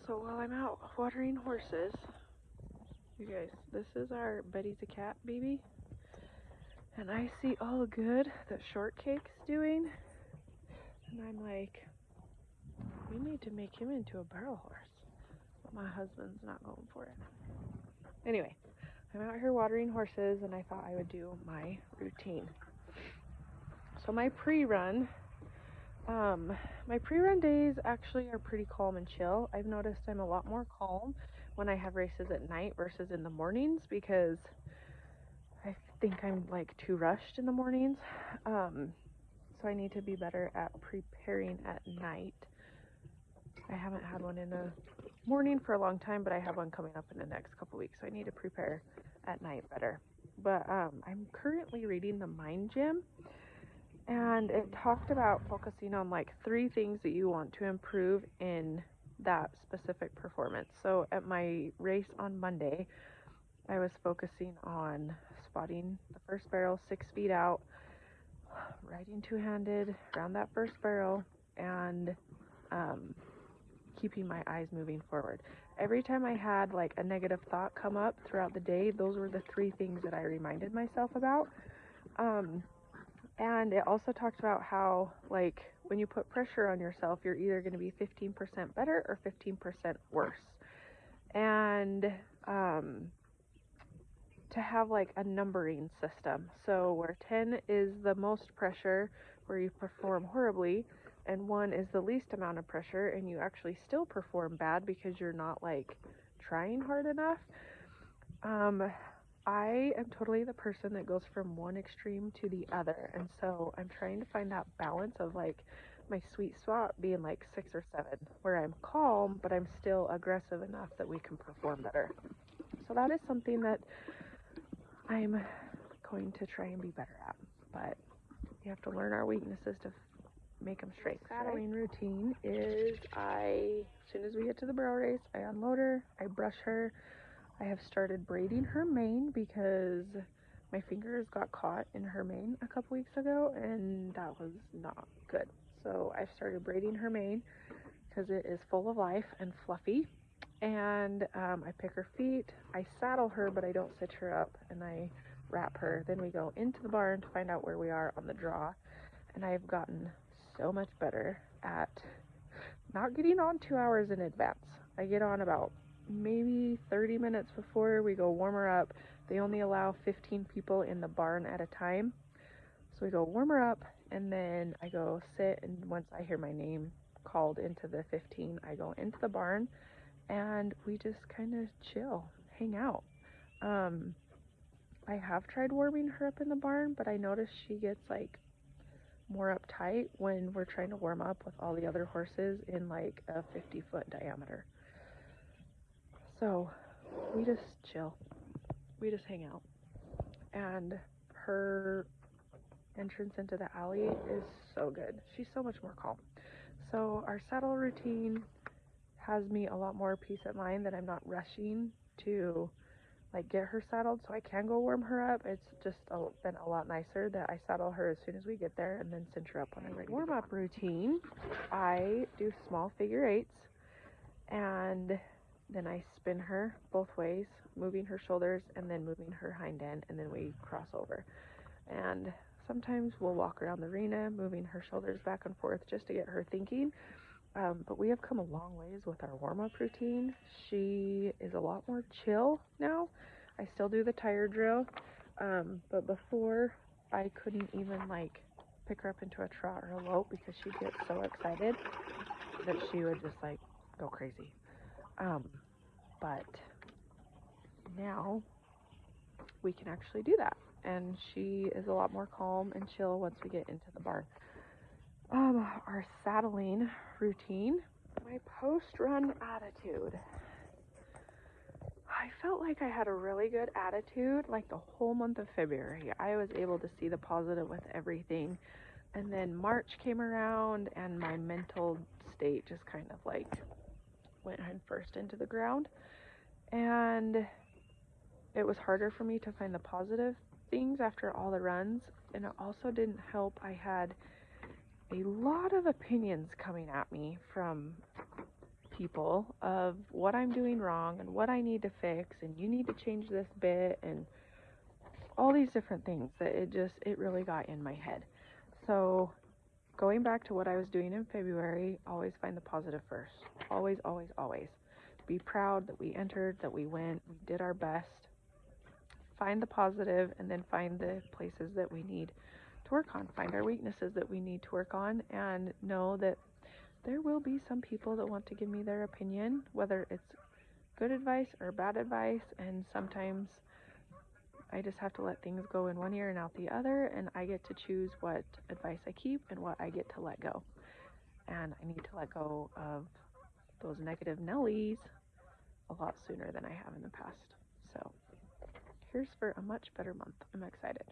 So while I'm out watering horses, you guys, this is our Betty the Cat baby. And I see all the good that Shortcake's doing. And I'm like, we need to make him into a barrel horse. But my husband's not going for it. Anyway, I'm out here watering horses and I thought I would do my routine. So my pre-run days actually are pretty calm and chill. I've noticed I'm a lot more calm when I have races at night versus in the mornings because I think I'm like too rushed in the mornings. So I need to be better at preparing at night. I haven't had one in the morning for a long time, but I have one coming up in the next couple weeks. So I need to prepare at night better. But I'm currently reading The Mind Gym. And it talked about focusing on like 3 things that you want to improve in that specific performance. So at my race on Monday, I was focusing on spotting the first barrel 6 feet out, riding two-handed around that first barrel, and keeping my eyes moving forward. Every time I had like a negative thought come up throughout the day, those were the 3 things that I reminded myself about. And it also talked about how, like, when you put pressure on yourself, you're either going to be 15% better or 15% worse. And to have, like, a numbering system. So where 10 is the most pressure, where you perform horribly, and 1 is the least amount of pressure, and you actually still perform bad because you're not, like, trying hard enough. I am totally the person that goes from one extreme to the other, and so I'm trying to find that balance of like my sweet spot being like 6 or 7, where I'm calm but I'm still aggressive enough that we can perform better. So that is something that I'm going to try and be better at, but we have to learn our weaknesses to make them straight. Saddling routine is as soon as we get to the barrel race, I unload her, I brush her. I have started braiding her mane because my fingers got caught in her mane a couple weeks ago and that was not good. So I've started braiding her mane because it is full of life and fluffy. And I pick her feet, I saddle her, but I don't stitch her up, and I wrap her. Then we go into the barn to find out where we are on the draw. And I've gotten so much better at not getting on 2 hours in advance. I get on about maybe 30 minutes before. We go warm her up. They only allow 15 people in the barn at a time. So we go warm her up, and then I go sit, and once I hear my name called into the 15, I go into the barn, and we just kind of chill, hang out. I have tried warming her up in the barn, but I notice she gets like more uptight when we're trying to warm up with all the other horses in like a 50-foot diameter. So we just chill. We just hang out. And her entrance into the alley is so good. She's so much more calm. So our saddle routine has me a lot more peace of mind that I'm not rushing to like get her saddled so I can go warm her up. It's just been a lot nicer that I saddle her as soon as we get there and then cinch her up when I'm ready. Warm up routine, I do small figure 8s and then I spin her both ways, moving her shoulders and then moving her hind end, and then we cross over. And sometimes we'll walk around the arena, moving her shoulders back and forth just to get her thinking. But we have come a long ways with our warm-up routine. She is a lot more chill now. I still do the tire drill, but before I couldn't even like pick her up into a trot or a lope because she'd get so excited that she would just like go crazy. But now we can actually do that, and she is a lot more calm and chill once we get into the barn. Our saddling routine, my post-run attitude. I felt like I had a really good attitude like the whole month of February. I was able to see the positive with everything, and then March came around and my mental state just kind of like went first into the ground, and it was harder for me to find the positive things after all the runs. And it also didn't help, I had a lot of opinions coming at me from people of what I'm doing wrong and what I need to fix, and you need to change this bit, and all these different things that it really got in my head. So going back to what I was doing in February, always find the positive first. Always, always, always. Be proud that we entered, that we went, we did our best. Find the positive, and then find the places that we need to work on. Find our weaknesses that we need to work on, and know that there will be some people that want to give me their opinion, whether it's good advice or bad advice, and sometimes I just have to let things go in one ear and out the other, and I get to choose what advice I keep and what I get to let go. And I need to let go of those negative Nellies a lot sooner than I have in the past. So here's for a much better month. I'm excited.